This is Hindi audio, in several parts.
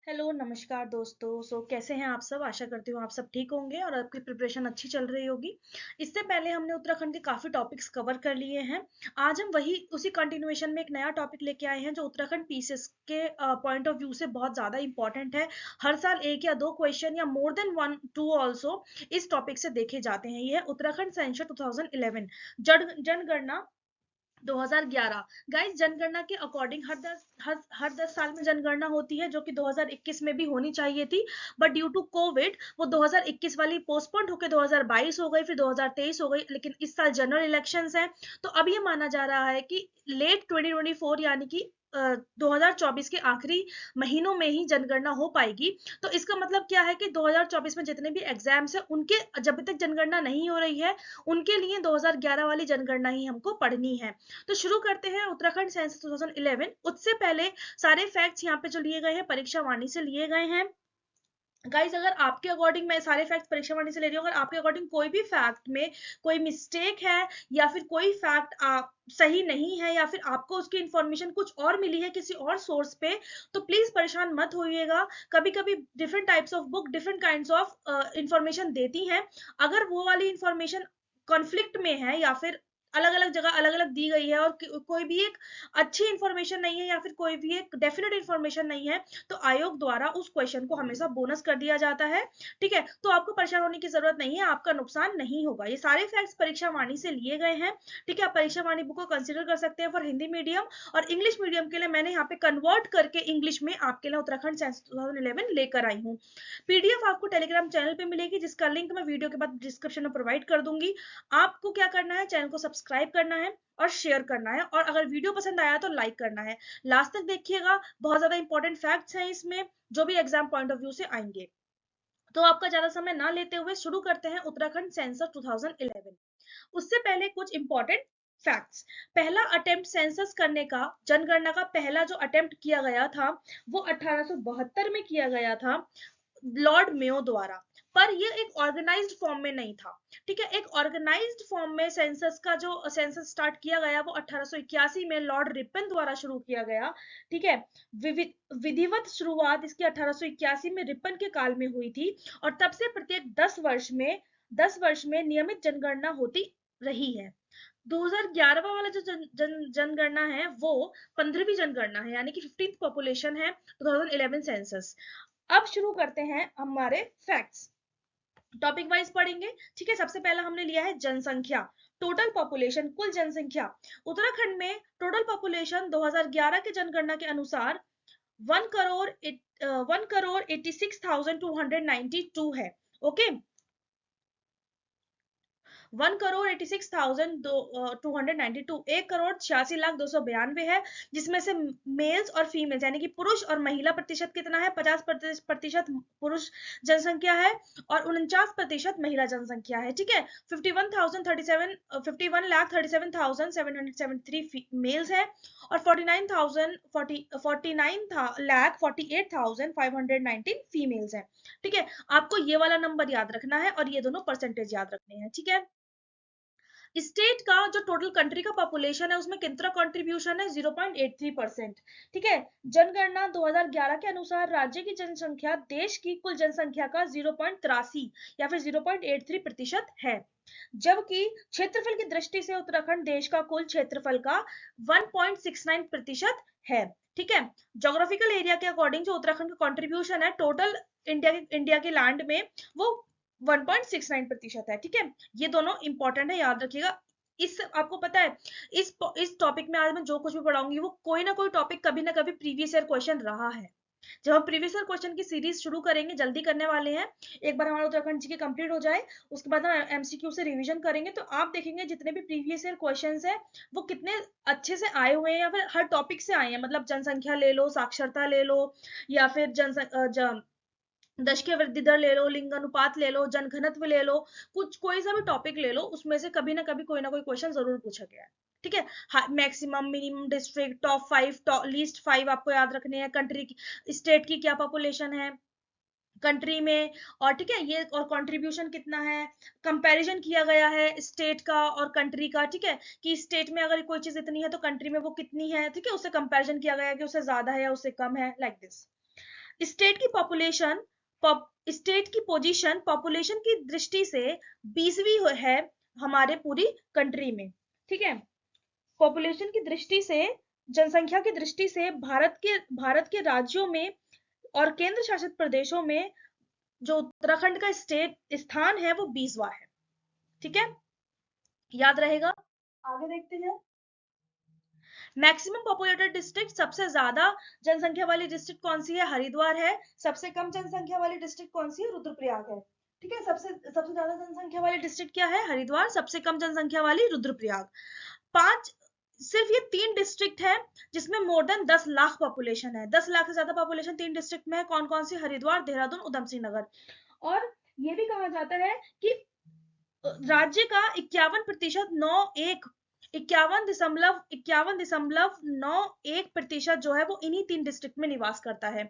हेलो नमस्कार दोस्तों। कैसे हैं आप सब? आशा करती हूँ आप सब ठीक होंगे और आपकी प्रिपरेशन अच्छी चल रही होगी। इससे पहले हमने उत्तराखंड के काफ़ी टॉपिक्स कवर कर लिए हैं। आज हम वही उसी कंटिन्यूएशन में एक नया टॉपिक लेके आए हैं जो उत्तराखंड पीसेस के पॉइंट ऑफ व्यू से बहुत ज़्यादा इंपॉर्टेंट है। हर साल एक या दो क्वेश्चन या more than one two also इस टॉपिक से देखे जाते हैं। ये है उत्तराखंड सेंसस 2011 जनगणना 2011। गाइस, जनगणना के अकॉर्डिंग हर 10 साल में जनगणना होती है, जो कि 2021 में भी होनी चाहिए थी। बट ड्यू टू कोविड वो 2021 वाली पोस्टपोन्ड होकर 2022 हो गई, फिर 2023 हो गई। लेकिन इस साल जनरल इलेक्शंस हैं, तो अब ये माना जा रहा है कि लेट 2024 यानी कि 2024 के आखिरी महीनों में ही जनगणना हो पाएगी। तो इसका मतलब क्या है कि 2024 में जितने भी एग्जाम्स हैं उनके जब तक जनगणना नहीं हो रही है उनके लिए 2011 वाली जनगणना ही हमको पढ़नी है। तो शुरू करते हैं उत्तराखंड सेंसस 2011। उससे पहले सारे फैक्ट्स यहाँ पे जो लिए गए हैं परीक्षा वाणी से लिए गए हैं। गाइज, अगर आपके अकॉर्डिंग मैं सारे फैक्ट परीक्षा वाणी से ले रही हूँ, अगर आपके अकॉर्डिंग कोई भी फैक्ट में कोई मिस्टेक है या फिर कोई फैक्ट आप सही नहीं है या फिर आपको उसकी इंफॉर्मेशन कुछ और मिली है किसी और सोर्स पे, तो प्लीज परेशान मत होइएगा। कभी कभी different types of book different kinds of information देती हैं। अगर वो वाली इंफॉर्मेशन कॉन्फ्लिक्ट में है या फिर अलग अलग जगह अलग अलग दी गई है और कोई भी एक अच्छी इंफॉर्मेशन नहीं है या फिर कोई भी एक डेफिनेट इंफॉर्मेशन नहीं है, तो आयोग द्वारा उस क्वेश्चन को हमेशा बोनस कर दिया जाता है। ठीक है, तो आपको परेशान होने की जरूरत नहीं है, आपका नुकसान नहीं होगा। ये सारे फैक्ट्स परीक्षा वाणी से लिए गए हैं। ठीक है, आप परीक्षा वाणी बुक को कंसिडर कर सकते हैं फॉर हिंदी मीडियम। और इंग्लिश मीडियम के लिए मैंने यहाँ पे कन्वर्ट करके इंग्लिश में आपके लिए उत्तराखंड सेंसस 2011 लेकर आई हूँ। पीडीएफ आपको टेलीग्राम चैनल पे मिलेगी, जिसका लिंक मैं वीडियो के बाद डिस्क्रिप्शन में प्रोवाइड कर दूंगी। आपको क्या करना है, चैनल को सब्सक्राइब करना है और शेयर करना है, और अगर वीडियो पसंद आया तो लाइक करना है। लास्ट तक देखिएगा, बहुत ज्यादा इंपॉर्टेंट फैक्ट्स हैं इसमें जो भी एग्जाम पॉइंट ऑफ व्यू से आएंगे। तो आपका ज्यादा समय ना लेते हुए शुरू करते हैं उत्तराखंड सेंसस 2011। उससे पहले कुछ इंपॉर्टेंट फैक्ट्स। पहला अटेम्प्ट सेंसस करने का, जनगणना का पहला जो अटेम्प्ट किया गया था वो 1872 में किया गया था लॉर्ड मेयो द्वारा। पर ये एक ऑर्गेनाइज्ड फॉर्म में नहीं था। ठीक है, एक ऑर्गेनाइज्ड फॉर्म में सेंसस का जो सेंसस स्टार्ट किया गया वो 1881 में लॉर्ड रिपन द्वारा शुरू किया गया। ठीक है, विधिवत शुरुआत इसकी 1881 में रिपन के काल में हुई थी और तब से प्रत्येक 10 वर्ष में नियमित जनगणना होती रही है। 2011 वाला जो जनगणना है वो 15वीं जनगणना है, यानी कि 15th पॉपुलेशन है 2011 सेंसस। अब शुरू करते हैं हमारे फैक्ट्स, टॉपिक वाइज पढ़ेंगे। ठीक है, सबसे पहला हमने लिया है जनसंख्या, टोटल पॉपुलेशन, कुल जनसंख्या। उत्तराखंड में टोटल पॉपुलेशन 2011 के जनगणना के अनुसार 1 करोड़ 86,292 है। ओके, 1 करोड़ 86,292, 1 करोड़ 86,292 है, जिसमें से मेल्स और फीमेल्स यानी कि पुरुष और महिला प्रतिशत कितना है? 50% पुरुष जनसंख्या है और 49% महिला जनसंख्या है। ठीक है, 51,37,773 मेल्स है और 49,48,519 फीमेल्स है। ठीक है, आपको ये वाला नंबर याद रखना है और ये दोनों परसेंटेज याद रखने हैं। ठीक है, स्टेट का जो टोटल कंट्री का पॉपुलेशन है उसमें कितना कंट्रीब्यूशन है? 0.83%। ठीक है, जनगणना 2011 के अनुसार राज्य की जनसंख्या देश की कुल जनसंख्या का 0.83 या फिर 0.83% है, जबकि क्षेत्रफल की दृष्टि से उत्तराखंड देश का कुल क्षेत्रफल का 1.69% है। ठीक है, जोग्राफिकल एरिया के अकॉर्डिंग जो उत्तराखंड का कंट्रीब्यूशन है टोटल इंडिया के लैंड में वो 1.69% है। ठीक है, ये दोनों इंपॉर्टेंट है, याद रखिएगा। इस आपको पता है इस टॉपिक में आज मैं जो कुछ भी पढ़ाऊंगी वो कोई ना कोई टॉपिक कभी ना कभी प्रीवियस ईयर क्वेश्चन रहा है। जब हम प्रीवियस ईयर क्वेश्चन की सीरीज शुरू करेंगे, जल्दी करने वाले हैं, एक बार हमारा उत्तराखंड जी के कंप्लीट हो जाए उसके बाद हम एमसीक्यू से रिवीजन करेंगे, तो आप देखेंगे जितने भी प्रीवियस ईयर क्वेश्चंस हैं वो कितने अच्छे से आए हुए हैं या फिर हर टॉपिक से आए हैं। मतलब जनसंख्या ले लो, साक्षरता ले लो, या फिर दशकीय वृद्धि दर ले लो, लिंगानुपात ले लो, जनघनत्व ले लो, कुछ कोई सा भी टॉपिक ले लो, उसमें से कभी ना कभी कोई ना कोई क्वेश्चन जरूर पूछा गया है। ठीक है, maximum, minimum, district, top 5, least 5 आपको याद रखने हैं। कंट्री की, स्टेट की क्या पॉपुलेशन है कंट्री में, और ठीक है ये, और कंट्रीब्यूशन कितना है, कंपैरिजन किया गया है स्टेट का और कंट्री का। ठीक है, कि स्टेट में अगर कोई चीज इतनी है तो कंट्री में वो कितनी है। ठीक है, उससे कंपैरिजन किया गया है कि उससे ज्यादा है या उससे कम है, लाइक दिस। स्टेट की पॉपुलेशन स्टेट की पोजीशन पॉपुलेशन की दृष्टि से 20वीं है हमारे पूरी कंट्री में। ठीक है, पॉपुलेशन की दृष्टि से, जनसंख्या की दृष्टि से भारत के राज्यों में और केंद्र शासित प्रदेशों में जो उत्तराखंड का स्टेट स्थान है वो 20वां है। ठीक है, याद रहेगा। आगे देखते हैं। मैक्सिमम पॉपुलेटेड डिस्ट्रिक्ट, सबसे ज्यादा जनसंख्या वाली डिस्ट्रिक्ट कौन सी है? हरिद्वार है। सबसे कम जनसंख्या वाली डिस्ट्रिक्ट कौन सी है? रुद्रप्रयाग है। ठीक है, सबसे ज्यादा जनसंख्या वाली डिस्ट्रिक्ट क्या है? हरिद्वार। सबसे कम जनसंख्या वाली रुद्रप्रयाग। पांच, सिर्फ ये 3 डिस्ट्रिक्ट है जिसमें मोर देन 10 लाख पॉपुलेशन है। 10 लाख से ज्यादा पॉपुलेशन 3 डिस्ट्रिक्ट में है। कौन कौन सी? हरिद्वार, देहरादून, उधम सिंह नगर। और ये भी कहा जाता है कि राज्य का 51.91% जो है वो इन्हीं 3 डिस्ट्रिक्ट में निवास करता है।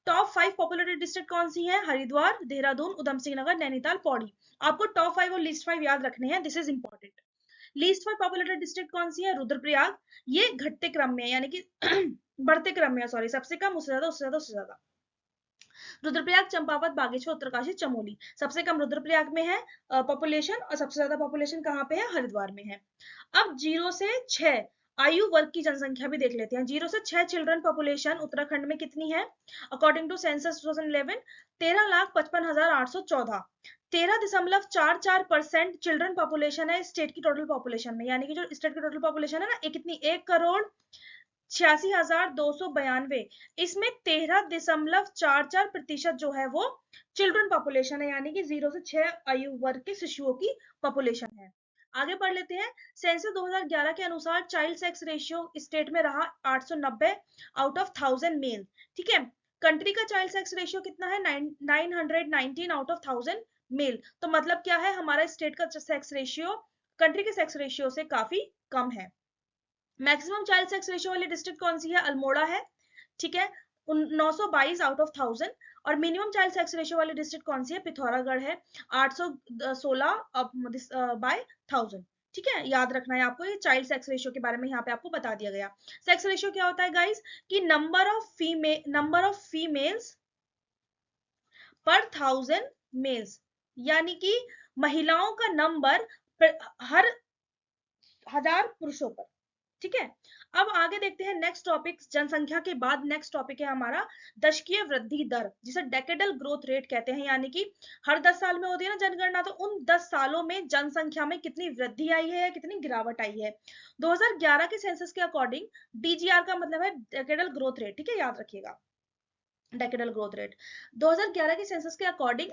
टॉप 5 पॉपुलेटेड डिस्ट्रिक्ट कौन सी है? हरिद्वार, देहरादून, उधम सिंह नगर, नैनीताल, पौड़ी। आपको टॉप 5 और लिस्ट 5 याद रखने हैं, this is important. Least 5 populated district कौन सी है? रुद्रप्रयाग। ये घटते क्रम में, यानी कि बढ़ते क्रम में, सॉरी, सबसे कम, उससे ज्यादा, उससे ज्यादा, उससे ज्यादा। रुद्रप्रयाग, चंपावत, बागेश्वर, उत्तरकाशी, चमोली। सबसे कम रुद्रप्रयाग में है पॉपुलेशन, और सबसे ज्यादा पॉपुलेशन कहाँ पे है? हरिद्वार में है। अब 0 से 6 आयु वर्ग की जनसंख्या भी देख लेते हैं। 0 से 6 चिल्ड्रन पॉपुलेशन उत्तराखंड में कितनी है? According to census 2011, 13,55,814। 13.44% children population है स्टेट की टोटल पॉपुलेशन में, यानी कि जो स्टेट की टोटल पॉपुलेशन है ना, ये कितनी? 1,86,292। इसमें 13.44% जो है वो चिल्ड्रन पॉपुलेशन है, यानी कि 0 से 6 आयु वर्ग के शिशुओं की पॉपुलेशन है। आगे पढ़ लेते हैं। सेंसस 2011 के अनुसार चाइल्ड सेक्स रेशियो स्टेट में रहा 890 आउट ऑफ 1000 मेल। ठीक है, कंट्री का चाइल्ड सेक्स रेशियो कितना है? 919 आउट ऑफ 1000 मेल। तो मतलब क्या है? हमारा स्टेट का सेक्स रेशियो कंट्री के सेक्स रेशियो से काफी कम है। मैक्सिमम चाइल्ड सेक्स रेशियो वाली डिस्ट्रिक्ट कौन सी है? अल्मोड़ा है। ठीक है, 922 आउट ऑफ 1000। और मिनिमम चाइल्ड सेक्स रेशियो वाली डिस्ट्रिक्ट कौन सी है? पिथौरागढ़ है, 816 बाय 1000। ठीक है, याद रखना है आपको, ये चाइल्ड सेक्स रेशियो के बारे में यहाँ पे आपको बता दिया गया। सेक्स रेशियो क्या होता है गाइस? कि number of females per 1000 mails, यानी कि महिलाओं का नंबर हर 1000 पुरुषों पर। ठीक है, अब आगे देखते हैं नेक्स्ट टॉपिक। जनसंख्या के बाद नेक्स्ट टॉपिक है हमारा दशकीय वृद्धि दर, जिसे डेकेडल ग्रोथ रेट कहते हैं, यानी कि हर 10 साल में होती है ना जनगणना, तो उन 10 सालों में जनसंख्या में कितनी वृद्धि आई है या कितनी गिरावट आई है। 2011 के सेंसस के अकॉर्डिंग, डीजीआर का मतलब है डेकेडल ग्रोथ रेट। ठीक है, याद रखिएगा, डेकेडल ग्रोथ रेट 2011 के सेंसस के अकॉर्डिंग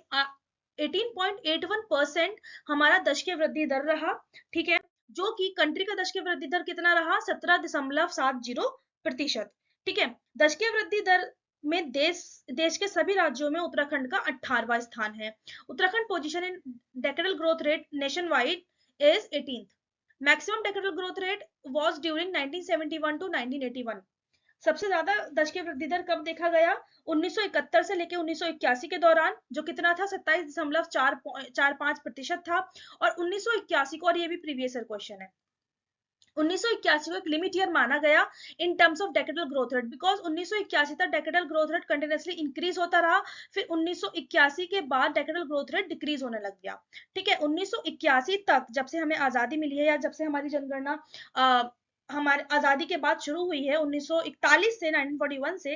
18.81% हमारा दशकीय वृद्धि दर रहा। ठीक है, जो कि कंट्री का दशकीय वृद्धि दर कितना रहा? 17.70%। ठीक है, दशकीय वृद्धि दर में देश के सभी राज्यों में उत्तराखंड का 18वां स्थान है। Uttarakhand position in decadal growth rate nation wide is 18th। Maximum decadal growth rate was during 1971 to 1981। सबसे ज्यादा दशकीय वृद्धि दर कब देखा गया? 1971 से लेकर 1981 के दौरान, जो कितना था? 27.45% था। और 1981 को, और ये भी प्रीवियस ईयर क्वेश्चन है, 1981 को एक लिमिट ईयर माना गया इन terms of decadal growth rate, because 1981 तक decadal growth rate continuously increase होता रहा। फिर 1981 के बाद डेकेडल ग्रोथ रेट डिक्रीज होने लग गया। ठीक है, 1981 तक, जब से हमें आजादी मिली है या जब से हमारी जनगणना हमारे आजादी के बाद शुरू हुई है, 1941 से 1941 से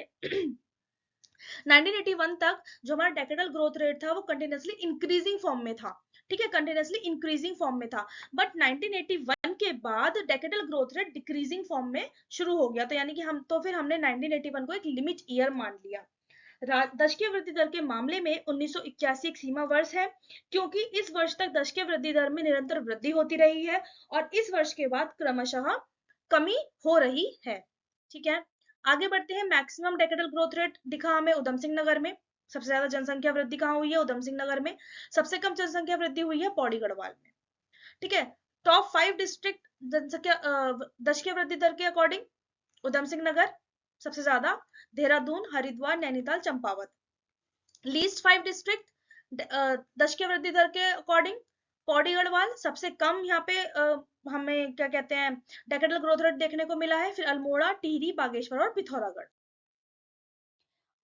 1981 तक, जो हमारा डेकेडल ग्रोथ रेट था वो कंटिन्यूअसली इंक्रीजिंग फॉर्म में था। ठीक है, कंटिन्यूअसली इंक्रीजिंग फॉर्म में था। बट 1981 के बाद decadal growth rate decreasing form में शुरू हो गया। तो यानी कि फिर हमने 1981 को एक लिमिट ईयर मान लिया। दशकीय वृद्धि दर के मामले में 1981 एक सीमा वर्ष है, क्योंकि इस वर्ष तक दशकीय वृद्धि दर में निरंतर वृद्धि होती रही है और इस वर्ष के बाद क्रमशः कमी हो रही है। ठीक है, आगे बढ़ते हैं। मैक्सिमम डेकेडल ग्रोथ रेट दिखा हमें उधम सिंह नगर में। सबसे ज्यादा जनसंख्या वृद्धि कहाँ हुई है? उधम सिंह नगर में। सबसे कम जनसंख्या वृद्धि हुई है पौड़ी गढ़वाल में। ठीक है, टॉप 5 डिस्ट्रिक्ट जनसंख्या दशकीय वृद्धि दर के अकॉर्डिंग, उधम सिंह नगर सबसे ज्यादा, देहरादून, हरिद्वार, नैनीताल, चंपावत। लीस्ट 5 डिस्ट्रिक्ट दशकीय वृद्धि दर के अकॉर्डिंग, पौड़ी गढ़वाल सबसे कम। यहाँ पे हमें क्या कहते हैं, डेकेडल ग्रोथ रेट देखने को मिला है। फिर अल्मोड़ा, टिहरी, बागेश्वर और पिथौरागढ़।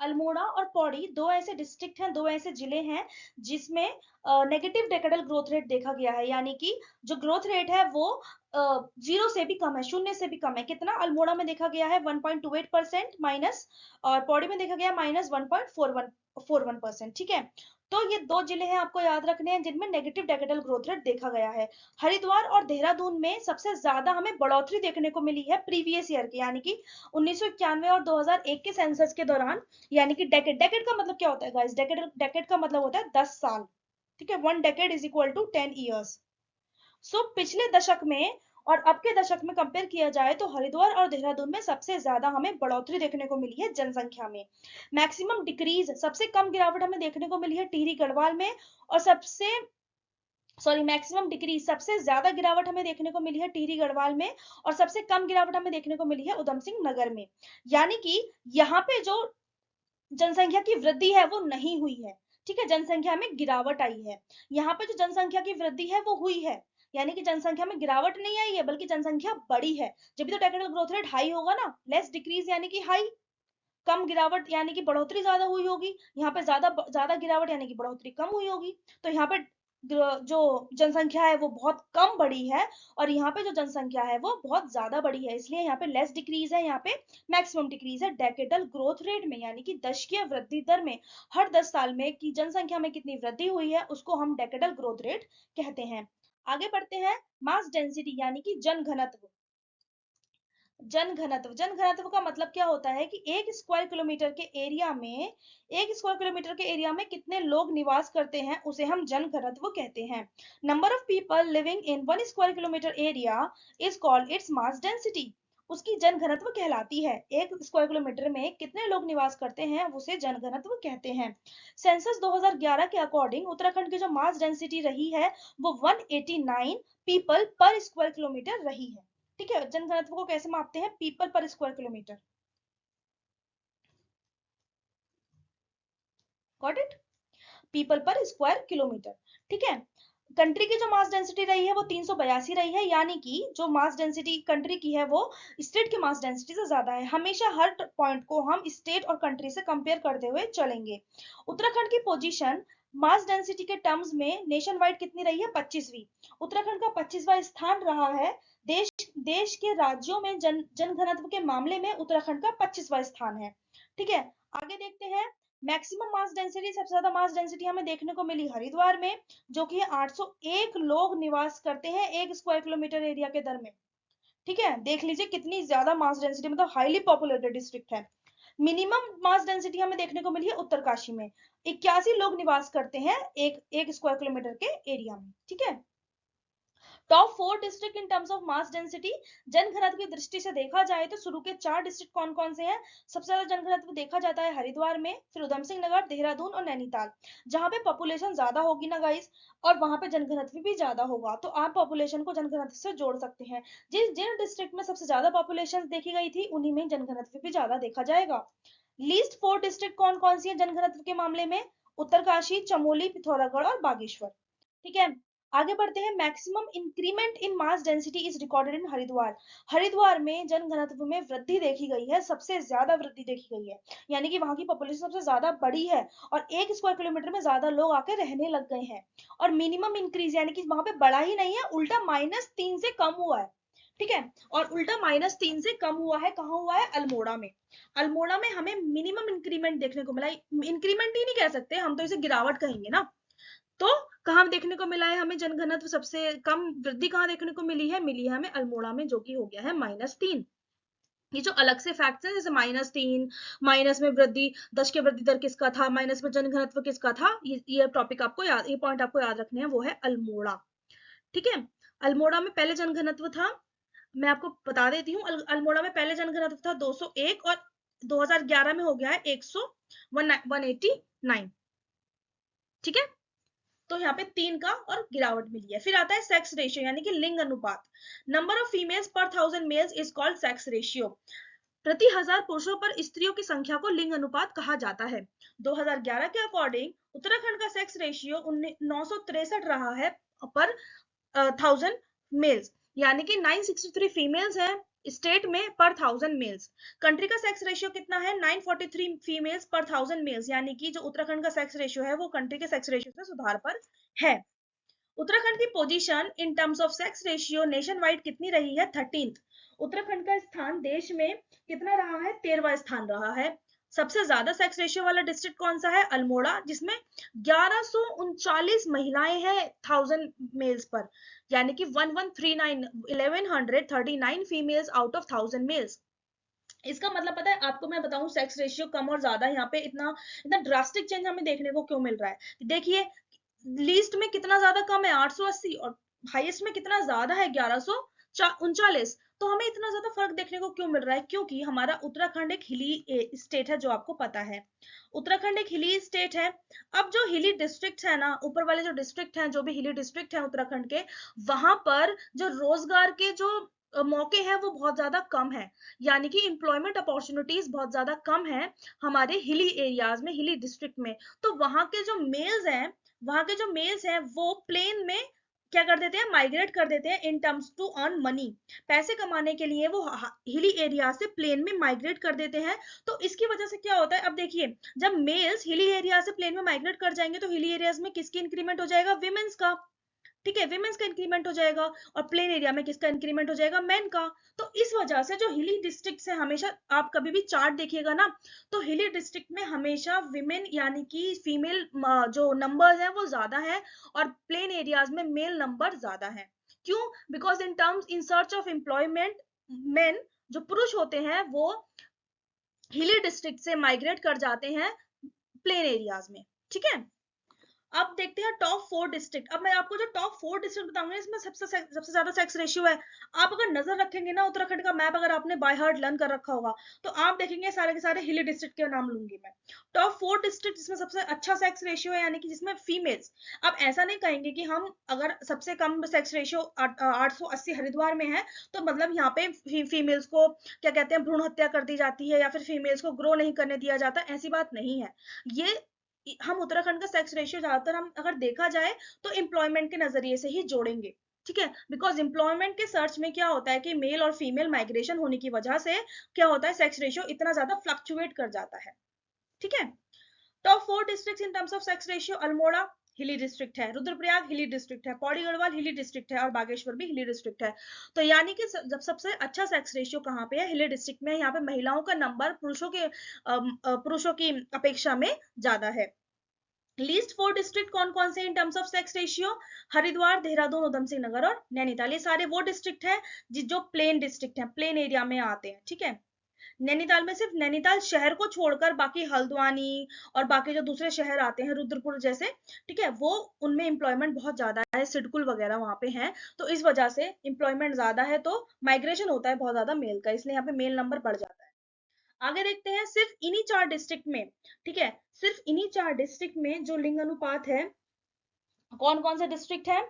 अल्मोड़ा और पौड़ी दो ऐसे डिस्ट्रिक्ट हैं, दो ऐसे जिले हैं जिसमें नेगेटिव डेकेडल ग्रोथ रेट देखा गया है, यानी कि जो ग्रोथ रेट है वो जीरो से भी कम है, शून्य से भी कम है। कितना? अल्मोड़ा में देखा गया है 1.28% माइनस, और पौड़ी में देखा गया माइनस 1.41%। ठीक है, तो ये दो जिले हैं आपको याद रखने हैं जिनमें नेगेटिव डेकेडल ग्रोथ रेट देखा गया है। हरिद्वार और देहरादून में सबसे ज्यादा हमें बढ़ोतरी देखने को मिली है प्रीवियस ईयर की, यानी कि 1991 और 2001 के सेंसस के दौरान। यानी कि डेकेड, डेकेड का मतलब क्या होता है गाइस? डेकेड, डेकेड का मतलब होता है 10 साल। ठीक है, 1 decade is equal to 10 years. So पिछले दशक में और अब के दशक में कंपेयर किया जाए तो हरिद्वार और देहरादून में सबसे ज्यादा हमें बढ़ोतरी देखने को मिली है जनसंख्या में। मैक्सिमम डिक्रीज, सबसे कम गिरावट हमें देखने को मिली है टिहरी गढ़वाल में, और मैक्सिमम डिक्रीज, सबसे ज्यादा गिरावट हमें देखने को मिली है टिहरी गढ़वाल में, और सबसे कम गिरावट हमें देखने को मिली है उधम सिंह नगर में। यानी कि यहाँ पे जो जनसंख्या की वृद्धि है वो नहीं हुई है। ठीक है, जनसंख्या में गिरावट आई है। यहाँ पे जो जनसंख्या की वृद्धि है वो हुई है, यानी कि जनसंख्या में गिरावट नहीं आई है बल्कि जनसंख्या बढ़ी है। जब भी तो डेकेडल ग्रोथ रेट हाई होगा ना, लेस डिक्रीज यानी कि हाई, कम गिरावट यानी कि बढ़ोतरी ज्यादा हुई होगी। यहाँ पे ज्यादा ज्यादा गिरावट यानी कि बढ़ोतरी कम हुई होगी। तो यहाँ पे जो जनसंख्या है वो बहुत कम बढ़ी है, और यहाँ पे जो जनसंख्या है वो बहुत ज्यादा बढ़ी है, इसलिए यहाँ पे लेस डिक्रीज है, यहाँ पे मैक्सिमम डिक्रीज है डेकेडल ग्रोथ रेट में, यानी कि दशकीय वृद्धि दर में। हर 10 साल में की जनसंख्या में कितनी वृद्धि हुई है उसको हम डेकेडल ग्रोथ रेट कहते हैं। आगे बढ़ते हैं, मास डेंसिटी यानी कि जन घनत्व। जन घनत्व, जन घनत्व का मतलब क्या होता है कि एक स्क्वायर किलोमीटर के एरिया में, एक स्क्वायर किलोमीटर के एरिया में कितने लोग निवास करते हैं उसे हम जन घनत्व कहते हैं। Number of people living in 1 square kilometre area is called its mass density. उसकी जन घनत्व कहलाती है, एक स्क्वायर किलोमीटर में कितने लोग निवास करते हैं उसे जन घनत्व कहते हैं। सेंसस 2011 के अकॉर्डिंग उत्तराखंड की जो मास डेंसिटी रही है वो 189 पीपल पर स्क्वायर किलोमीटर रही है। ठीक है, जनघनत्व को कैसे मापते हैं? पीपल पर square kilometre. Got it? People पर स्क्वायर किलोमीटर। ठीक है, कंट्री की जो मास डेंसिटी रही है वो 382 रही है, यानी कि जो मास डेंसिटी कंट्री की है वो स्टेट की मास डेंसिटी से ज्यादा है। हमेशा हर पॉइंट को हम स्टेट और कंट्री से कंपेयर करते हुए चलेंगे। उत्तराखंड की पोजीशन मास डेंसिटी के टर्म्स में नेशन वाइड कितनी रही है? 25वीं। उत्तराखंड का 25वां स्थान रहा है। देश देश के राज्यों में जन घनत्व के मामले में उत्तराखंड का 25वां स्थान है। ठीक है, आगे देखते हैं। मैक्सिमम मास डेंसिटी, सबसे ज्यादा मास डेंसिटी हमें देखने को मिली हरिद्वार में, जो कि 801 लोग निवास करते हैं एक स्क्वायर किलोमीटर एरिया के दर में। ठीक है, देख लीजिए कितनी ज्यादा मास डेंसिटी, मतलब हाईली पॉपुलेटेड डिस्ट्रिक्ट है। मिनिमम मास डेंसिटी हमें देखने को मिली है उत्तरकाशी में, 81 लोग निवास करते हैं एक एक स्क्वायर किलोमीटर के एरिया में। ठीक है, top 4 district in terms of mass density, जनघनत्व की दृष्टि से देखा जाए तो शुरू के 4 डिस्ट्रिक्ट कौन कौन से हैं? सबसे ज्यादा जनघनत्व देखा जाता है हरिद्वार में, फिर उधम सिंह नगर, देहरादून और नैनीताल। जहां पे पॉपुलेशन ज्यादा होगी ना गाइस, और वहां पे जनघनत्व भी ज्यादा होगा, तो आप पॉपुलेशन को जनघनत्व से जोड़ सकते हैं। जिन जिन डिस्ट्रिक्ट में सबसे ज्यादा पॉपुलेशन देखी गई थी उन्हीं में जनघनत्व भी ज्यादा देखा जाएगा। लीस्ट 4 डिस्ट्रिक्ट कौन कौन सी है जनघनत्व के मामले में? उत्तरकाशी, चमोली, पिथौरागढ़ और बागेश्वर। ठीक है, आगे बढ़ते हैं। Maximum increment in mass density is recorded in Haridwar. Haridwar में जन घनत्व में वृद्धि देखी गई है, सबसे ज्यादा वृद्धि देखी गई है, यानी कि वहां की पॉपुलेशन सबसे ज्यादा बढ़ी है, और एक स्क्वायर किलोमीटर में ज्यादा लोग आके रहने लग गए हैं। और मिनिमम इंक्रीज यानी कि वहां पे बढ़ा ही नहीं है, उल्टा -3 से कम हुआ है। ठीक है, और उल्टा -3 से कम हुआ है, कहाँ हुआ है? अल्मोड़ा में। अल्मोड़ा में हमें मिनिमम इंक्रीमेंट देखने को मिला। इंक्रीमेंट ही नहीं कह सकते हम, तो इसे गिरावट कहेंगे ना। तो कहाँ देखने को मिला है हमें जनघनत्व सबसे कम वृद्धि? कहाँ देखने को मिली है? मिली है हमें अल्मोड़ा में, जो कि हो गया है -3। ये जो अलग से फैक्ट्स हैं, जैसे -3, माइनस में वृद्धि, दश के वृद्धि दर किसका था, माइनस में जनघनत्व किसका था, ये टॉपिक आपको याद, ये पॉइंट आपको याद रखने हैं, वो है अल्मोड़ा। ठीक है, अल्मोड़ा में पहले जनघनत्व था, मैं आपको बता देती हूँ, अल्मोड़ा में पहले जनघनत्व था 201, और 2011 में हो गया है 189। ठीक है, तो यहाँ पे 3 का और गिरावट मिली है। फिर आता है सेक्स रेशियो यानी कि लिंग अनुपात। Number of females per 1000 males is called sex ratio. प्रति 1000 पुरुषों पर स्त्रियों की संख्या को लिंग अनुपात कहा जाता है। 2011 के अकॉर्डिंग उत्तराखंड का सेक्स रेशियो 963 रहा है पर 1000 मेल्स, यानी कि 963 फीमेल्स हैं स्टेट में पर 1000 मेल्स। कंट्री का सेक्स रेशियो कितना है? 943 फीमेल्स पर 1000 मेल्स, यानी कि जो उत्तराखंड का सेक्स रेशियो है वो कंट्री के सेक्स रेशियो से सुधार पर है। उत्तराखंड की position in terms of sex ratio nation wide कितनी रही है? 13th। उत्तराखंड का स्थान देश में कितना रहा है? 13वां स्थान रहा है। सबसे ज्यादा सेक्स रेशियो वाला डिस्ट्रिक्ट कौन सा है? अल्मोड़ा, जिसमें 1139 महिलाएं हैं 1000 मेल्स पर, यानी कि 1139 फीमेल्स आउट ऑफ 1000 मेल्स। इसका मतलब पता है आपको, मैं बताऊं सेक्स रेशियो कम और ज्यादा यहाँ पे इतना इतना ड्रास्टिक चेंज हमें देखने को क्यों मिल रहा है? देखिए, लीस्ट में कितना ज्यादा कम है? 880, और हाईएस्ट में कितना ज्यादा है? 1139। तो हमें इतना ज्यादा फर्क देखने को क्यों मिल रहा है? क्योंकि हमारा उत्तराखंड एक हिली स्टेट है, जो आपको पता है। उत्तराखंड एक हिली स्टेट है। अब जो हिली डिस्ट्रिक्ट है ना, ऊपर वाले जो डिस्ट्रिक्ट हैं, जो भी हिली डिस्ट्रिक्ट है उत्तराखंड के, वहां पर जो रोजगार के जो मौके हैं वो बहुत ज्यादा कम है, यानी कि एम्प्लॉयमेंट अपॉर्चुनिटीज बहुत ज्यादा कम है हमारे हिली एरियाज में, हिली डिस्ट्रिक्ट में। तो वहां के जो मेल्स हैं, वो प्लेन में क्या कर देते हैं? माइग्रेट कर देते हैं in terms to earn money. पैसे कमाने के लिए वो हिली एरिया से प्लेन में माइग्रेट कर देते हैं। तो इसकी वजह से क्या होता है? अब देखिए, जब मेल्स हिली एरिया से प्लेन में माइग्रेट कर जाएंगे तो हिली एरियाज में किसकी इंक्रीमेंट हो जाएगा? विमेंस का। ठीक है, विमेंस का इंक्रीमेंट हो जाएगा। और प्लेन एरिया में किसका इंक्रीमेंट हो जाएगा? मेन का। तो इस वजह से जो हिली डिस्ट्रिक्ट है, हमेशा आप कभी भी चार्ट देखिएगा ना, तो हिली डिस्ट्रिक्ट में हमेशा विमेन यानी कि फीमेल जो नंबर है वो ज्यादा है, और प्लेन एरियाज में मेल नंबर ज्यादा है। क्यों? Because in terms in search of employment, main जो पुरुष होते हैं वो हिली डिस्ट्रिक्ट से माइग्रेट कर जाते हैं प्लेन एरियाज में। ठीक है, अब देखते हैं टॉप 4 डिस्ट्रिक्ट। अब मैं आपको जो टॉप 4 डिस्ट्रिक्ट बताऊंगी, इसमें सबसे ज्यादा सेक्स रेशियो है। आप अगर नजर रखेंगे ना, उत्तराखंड का मैप अगर आपने बाय हार्ट लर्न कर रखा होगा, तो आप देखेंगे सारे के सारे हिली डिस्ट्रिक्ट के नाम लूंगी मैं। टॉप 4 डिस्ट्रिक्ट जिसमें सबसे अच्छा सेक्स रेशियो है, यानी कि जिसमें फीमेल्स, अब ऐसा नहीं कहेंगे कि हम अगर सबसे कम सेक्स रेशियो 880 हरिद्वार में है, तो मतलब यहाँ पे फीमेल्स को क्या कहते हैं, भ्रूण हत्या कर दी जाती है, या फिर फीमेल्स को ग्रो नहीं करने दिया जाता। ऐसी बात नहीं है। ये हम उत्तराखंड का सेक्स रेशियो ज्यादातर हम अगर देखा जाए तो एम्प्लॉयमेंट के नजरिए से ही जोड़ेंगे। ठीक है, बिकॉज एम्प्लॉयमेंट के सर्च में क्या होता है कि मेल और फीमेल माइग्रेशन होने की वजह से क्या होता है, सेक्स रेशियो इतना ज्यादा फ्लक्चुएट कर जाता है। ठीक है, top 4 district in terms of sex ratio: Almora हिली डिस्ट्रिक्ट है, रुद्रप्रयाग हिली डिस्ट्रिक्ट है, पौड़ी गढ़वाल हिली डिस्ट्रिक्ट है, और बागेश्वर भी हिली डिस्ट्रिक्ट है। तो यानी कि जब सबसे अच्छा सेक्स रेशियो कहाँ पे है? हिली डिस्ट्रिक्ट में। यहाँ पे महिलाओं का नंबर पुरुषों की अपेक्षा में ज्यादा है। लीस्ट 4 डिस्ट्रिक्ट कौन कौन से in terms of sex ratio? Haridwar, Dehradun, Udham Singh Nagar और नैनीताल। ये सारे वो डिस्ट्रिक्ट हैं जो प्लेन डिस्ट्रिक्ट हैं, प्लेन एरिया में आते हैं। ठीक है, नैनीताल में सिर्फ नैनीताल शहर को छोड़कर बाकी हल्द्वानी और बाकी जो दूसरे शहर आते हैं, रुद्रपुर जैसे, ठीक है, वो उनमें एम्प्लॉयमेंट बहुत ज्यादा है, सिडकुल वगैरह वहां पे हैं। तो इस वजह से एम्प्लॉयमेंट ज्यादा है, तो माइग्रेशन होता है बहुत ज्यादा मेल का, इसलिए यहाँ पे मेल नंबर बढ़ जाता है। आगे देखते हैं, सिर्फ इन्हीं 4 डिस्ट्रिक्ट में, ठीक है, सिर्फ इन्हीं 4 डिस्ट्रिक्ट में जो लिंग अनुपात है, कौन कौन से डिस्ट्रिक्ट है?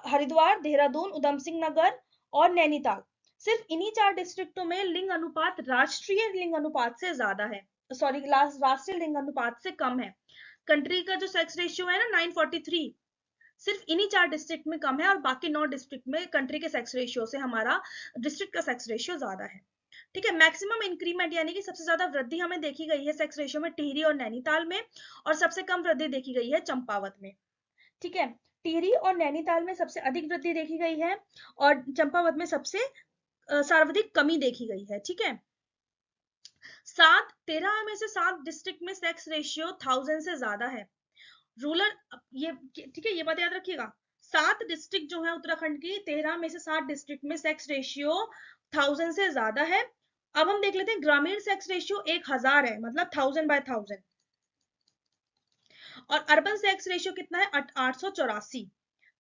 हरिद्वार, देहरादून, उधम सिंह नगर और नैनीताल। सिर्फ इन्हीं 4 डिस्ट्रिक्टों में लिंग अनुपात राष्ट्रीय लिंग अनुपात से ज्यादा है, सॉरी राष्ट्रीय लिंग अनुपात से कम है। कंट्री का जो सेक्स रेशियो है ना 943, सिर्फ इन्हीं 4 डिस्ट्रिक्ट में कम है, और बाकी 9 डिस्ट्रिक्ट में कंट्री के सेक्स रेशियो से हमारा डिस्ट्रिक्ट का सेक्स रेशियो ज्यादा है। ठीक है, मैक्सिमम इंक्रीमेंट यानी कि सबसे ज्यादा वृद्धि हमें देखी गई है सेक्स रेशियो में टिहरी और नैनीताल में, और सबसे कम वृद्धि देखी गई है चंपावत में। ठीक है, टिहरी और नैनीताल में सबसे अधिक वृद्धि देखी गई है, और चंपावत में सबसे सर्वाधिक कमी देखी गई है। ठीक है, 13 में से 7 डिस्ट्रिक्ट में सेक्स रेशियो 1000 से ज्यादा है। रूरल, ये ठीक है, ये बात याद रखिएगा। 7 डिस्ट्रिक्ट जो है उत्तराखंड की, 13 में से 7 डिस्ट्रिक्ट में सेक्स रेशियो 1000 से ज्यादा है। अब हम देख लेते हैं ग्रामीण सेक्स रेशियो 1000 है, मतलब 1000/1000। और अर्बन सेक्स रेशियो कितना है? 884।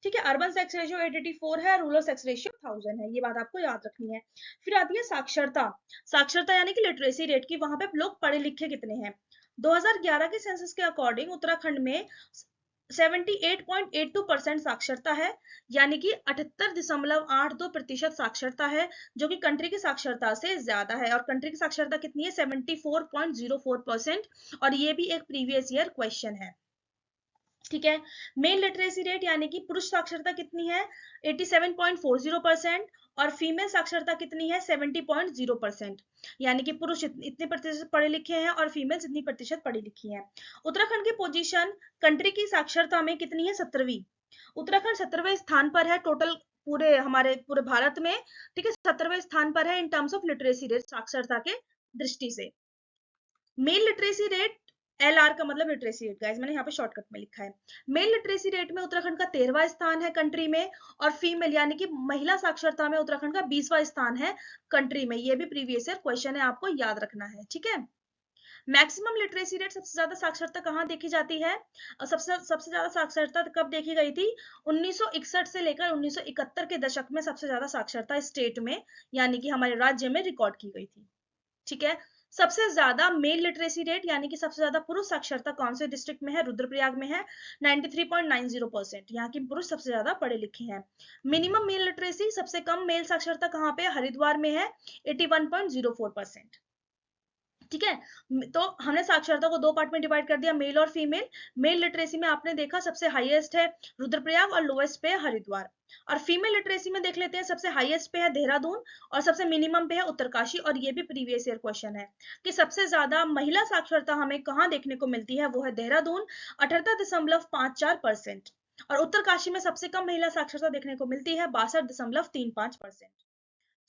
ठीक है, अर्बन सेक्स रेशियो 884 है, रूरल सेक्स रेशियो 1000 है। ये बात आपको याद रखनी है। फिर आती है साक्षरता। साक्षरता यानी कि लिटरेसी रेट की, वहां पे लोग पढ़े लिखे कितने हैं। 2011 के सेंसस के अकॉर्डिंग उत्तराखंड में 78.82% साक्षरता है, यानी कि 78.82% साक्षरता है, जो कि कंट्री की साक्षरता से ज्यादा है। और कंट्री की साक्षरता कितनी है? 74.04%। और ये भी एक प्रीवियस ईयर क्वेश्चन है। ठीक है। मेल लिटरेसी रेट यानी कि पुरुष साक्षरता कितनी है 87.40% और फीमेल साक्षरता कितनी है 70.0%, यानी कि पुरुष इतने प्रतिशत पढ़े लिखे हैं और फीमेल्स इतनी प्रतिशत पढ़ी लिखी हैं। उत्तराखंड की पोजीशन कंट्री की साक्षरता में कितनी है 17वीं। उत्तराखंड 17वें स्थान पर है टोटल पूरे भारत में, ठीक है, 17वें स्थान पर है in terms of literacy rate, साक्षरता के दृष्टि से। मेल लिटरेसी रेट, LR का मतलब लिटरेसी रेट गाइस, मैंने यहाँ पे शॉर्टकट में लिखा है। मेल लिटरेसी रेट में उत्तराखंड का 13वां स्थान है कंट्री में, और फीमेल यानी कि महिला साक्षरता में उत्तराखंड का 20वां स्थान है कंट्री में। ये भी प्रीवियस ईयर क्वेश्चन है, आपको याद रखना है, ठीक है। मैक्सिमम लिटरेसी रेट, सबसे ज्यादा साक्षरता कहाँ देखी जाती है, सबसे ज्यादा साक्षरता कब देखी गई थी 1961 से लेकर 1971 के दशक में सबसे ज्यादा साक्षरता स्टेट में यानी कि हमारे राज्य में रिकॉर्ड की गई थी, ठीक है। सबसे ज्यादा मेल लिटरेसी रेट यानी कि सबसे ज्यादा पुरुष साक्षरता कौन से डिस्ट्रिक्ट में है, रुद्रप्रयाग में है 93.90%, यहाँ की पुरुष सबसे ज्यादा पढ़े लिखे हैं। मिनिमम मेल लिटरेसी, सबसे कम मेल साक्षरता कहाँ पे, हरिद्वार में है 81.04%, ठीक है। तो हमने साक्षरता को दो पार्ट में डिवाइड कर दिया, मेल और फीमेल। मेल लिटरेसी में आपने देखा सबसे हाईएस्ट है रुद्रप्रयाग और लोएस्ट पे है हरिद्वार, और फीमेल लिटरेसी में देख लेते हैं सबसे हाईएस्ट पे है देहरादून और सबसे मिनिमम पे है उत्तरकाशी। और ये भी प्रीवियस ईयर क्वेश्चन है कि सबसे ज्यादा महिला साक्षरता हमें कहाँ देखने को मिलती है, वो है देहरादून 78.54%, और उत्तरकाशी में सबसे कम महिला साक्षरता देखने को मिलती है 62.35%,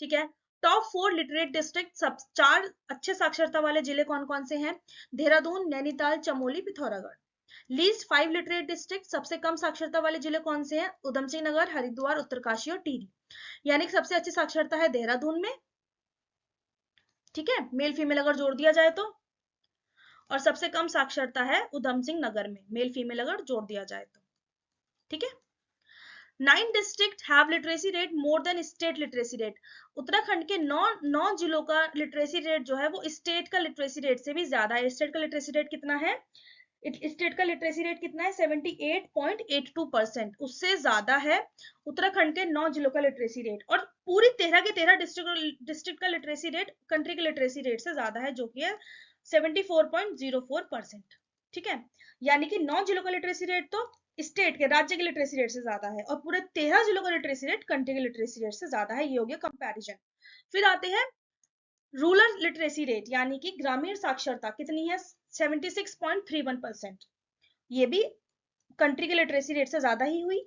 ठीक है। टॉप 4 लिटरेट डिस्ट्रिक्ट, सब 4 अच्छे साक्षरता वाले जिले कौन कौन से हैं, Dehradun, Nainital, Chamoli, Pithoragarh. Least 5 literate district, सबसे कम साक्षरता वाले जिले कौन से हैं, उधम सिंह नगर, हरिद्वार, उत्तरकाशी और टिहरी, यानी कि सबसे अच्छी साक्षरता है देहरादून में, ठीक है, मेल फीमेल अगर जोड़ दिया जाए तो, और सबसे कम साक्षरता है उधम सिंह नगर में, मेल फीमेल अगर जोड़ दिया जाए तो, ठीक है। 9 district have literacy rate more than state literacy rate. Uttarakhand के 9 जिलों का लिटरेसी रेट जो है वो स्टेट का लिटरेसी रेट से भी ज्यादा है। स्टेट का लिटरेसी रेट कितना है, स्टेट का लिटरेसी रेट कितना है 78.82%, उससे ज्यादा है उत्तराखंड के 9 जिलों का लिटरेसी रेट, और पूरी 13 के 13 डिस्ट्रिक्ट का लिटरेसी रेट कंट्री के लिटरेसी रेट से ज्यादा है, जो कि है 74.04%, ठीक है। यानी कि 9 जिलों का लिटरेसी रेट तो स्टेट के, राज्य के लिटरेसी रेट से ज्यादा है, और पूरे 13 जिलों का लिटरेसी रेट कंट्री के लिटरेसी रेट से ज्यादा है। ये हो गया कंपैरिजन। फिर आते हैं रूरल लिटरेसी रेट यानी कि ग्रामीण साक्षरता कितनी है 76.31%, ये भी कंट्री के लिटरेसी रेट से ज्यादा ही हुई,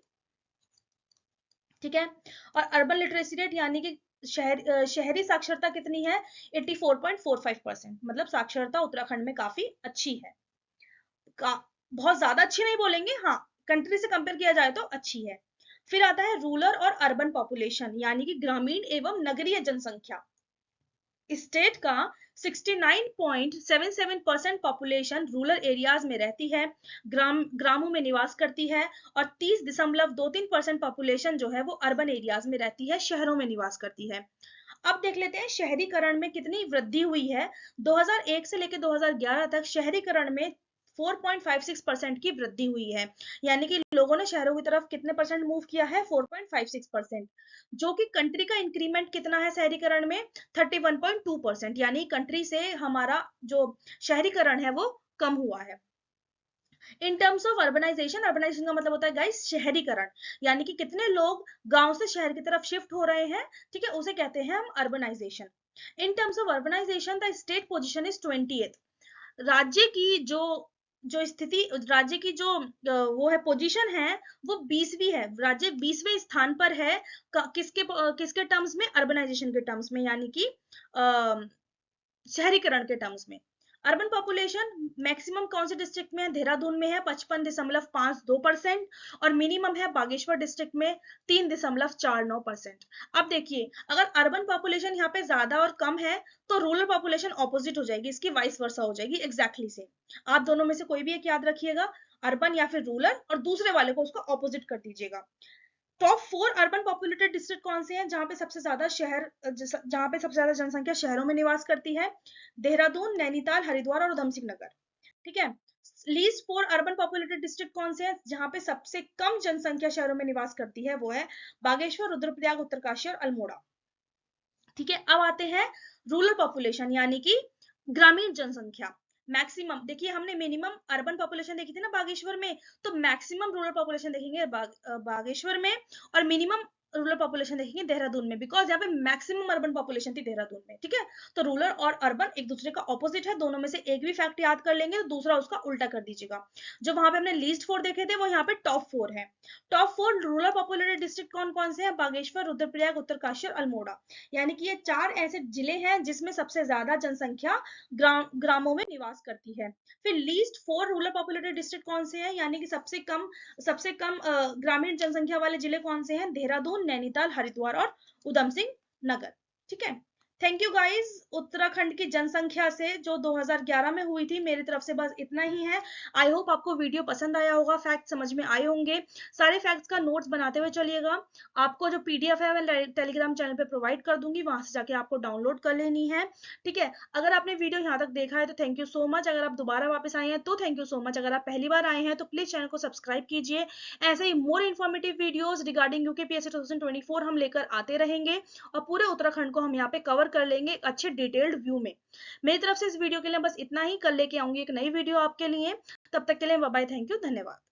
ठीक है। और अर्बन लिटरेसी रेट यानी कि शहरी साक्षरता कितनी है 84.45%, मतलब साक्षरता उत्तराखंड में काफी अच्छी है, बहुत ज्यादा अच्छी नहीं बोलेंगे, हाँ कंट्री से कंपेयर किया जाए तो अच्छी है। फिर आता है रूरल और अर्बन पॉपुलेशन यानी कि ग्रामीण एवं नगरीय जनसंख्या। स्टेट का 69.77% पॉपुलेशन रूरल एरियाज में रहती है, ग्रामों में निवास करती है, और 30.23% पॉपुलेशन जो है वो अर्बन एरियाज में रहती है, शहरों में निवास करती है। अब देख लेते हैं शहरीकरण में कितनी वृद्धि हुई है। 2001 से लेकर 2011 तक शहरीकरण में 4.56% की वृद्धि हुई है, यानी कि लोगों ने शहरों की तरफ कितने परसेंट मूव किया है 4.56%, जो कि कंट्री का इंक्रीमेंट कितना है शहरीकरण में 31.2%, यानी कंट्री से हमारा जो शहरीकरण है वो कम हुआ है। In terms of urbanization, urbanization का मतलब होता है गाइस शहरीकरण, यानी कि कितने लोग गांव से शहर की तरफ शिफ्ट हो रहे हैं, ठीक है, उसे कहते हैं हम urbanization. In terms of urbanization the state position is 20th। राज्य की जो स्थिति, राज्य की जो वो है पोजीशन है वो 20वीं है, राज्य 20वें स्थान पर है, किसके टर्म्स में, अर्बनाइजेशन के टर्म्स में, यानी कि शहरीकरण के टर्म्स में। अर्बन पॉपुलेशन मैक्सिमम कौन से डिस्ट्रिक्ट में है, देहरादून में है 55.52%, और मिनिमम है बागेश्वर डिस्ट्रिक्ट में 3.49%। अब देखिए अगर अर्बन पॉपुलेशन यहाँ पे ज्यादा और कम है तो रूरल पॉपुलेशन ऑपोजिट हो जाएगी, इसकी वाइस वर्सा हो जाएगी, एग्जैक्टली से। आप दोनों में से कोई भी एक याद रखिएगा, अर्बन या फिर रूरल, और दूसरे वाले को उसका ऑपोजिट कर दीजिएगा। टॉप 4 अर्बन पॉपुलेटेड डिस्ट्रिक्ट कौन से हैं, जहां पे सबसे ज्यादा जनसंख्या शहरों में निवास करती है, देहरादून, नैनीताल, हरिद्वार और उधम सिंह नगर, ठीक है। लीस्ट 4 अर्बन पॉपुलेटेड डिस्ट्रिक्ट कौन से हैं, जहां पे सबसे कम जनसंख्या शहरों में निवास करती है, वो है बागेश्वर, रुद्रप्रयाग, उत्तरकाशी और अल्मोड़ा, ठीक है। अब आते हैं रूरल पॉपुलेशन यानी कि ग्रामीण जनसंख्या। मैक्सिमम देखिए, हमने मिनिमम अर्बन पॉपुलेशन देखी थी ना बागेश्वर में, तो मैक्सिमम रूरल पॉपुलेशन देखेंगे बागेश्वर में, और मिनिमम रूरल पॉपुलेशन देखेंगे देहरादून में, बिकॉज यहाँ पे मैक्सिमम अर्बन पॉपुलेशन थी देहरादून में। ठीक है, तो रूरल और अर्बन एक दूसरे का ऑपोजिट है, दोनों में से एक भी फैक्ट याद कर लेंगे तो दूसरा उसका उल्टा कर दीजिएगा। जो वहां पे हमने लीस्ट 4 देखे थे वो यहाँ पे टॉप 4 है। टॉप 4 रूरल पॉपुलेटेड डिस्ट्रिक्ट कौन कौन से हैं? बागेश्वर, रुद्रप्रयाग, उत्तरकाशी और अल्मोड़ा। यानी कि ये 4 ऐसे जिले हैं जिसमें सबसे ज्यादा जनसंख्या ग्रामों में निवास करती है। फिर लीस्ट 4 रूरल पॉपुलेटेड डिस्ट्रिक्ट कौन से हैं, यानी कि सबसे कम ग्रामीण जनसंख्या वाले जिले कौन से हैं? देहरादून, नैनीताल, हरिद्वार और उधम सिंह नगर। ठीक है, थैंक यू गाइस। उत्तराखंड की जनसंख्या से जो 2011 में हुई थी, मेरी तरफ से बस इतना ही है। आई होप आपको वीडियो पसंद आया होगा, फैक्ट समझ में आए होंगे। सारे फैक्ट्स का नोट्स बनाते हुए चलिएगा। आपको जो पीडीएफ है मैं टेलीग्राम चैनल पे प्रोवाइड कर दूंगी, वहां से जाके आपको डाउनलोड कर लेनी है। ठीक है, अगर आपने वीडियो यहाँ तक देखा है तो थैंक यू सो मच। अगर आप दोबारा वापस आए हैं तो थैंक यू सो मच। अगर आप पहली बार आए हैं तो प्लीज चैनल को सब्सक्राइब कीजिए। ऐसे ही more informative videos regarding UKPSC 2024 हम लेकर आते रहेंगे, और पूरे उत्तराखंड को हम यहाँ पे कवर कर लेंगे एक अच्छे डिटेल्ड व्यू में। मेरी तरफ से इस वीडियो के लिए बस इतना ही, कल लेके आऊंगी एक नई वीडियो आपके लिए। तब तक के लिए बाय बाय, थैंक यू, धन्यवाद।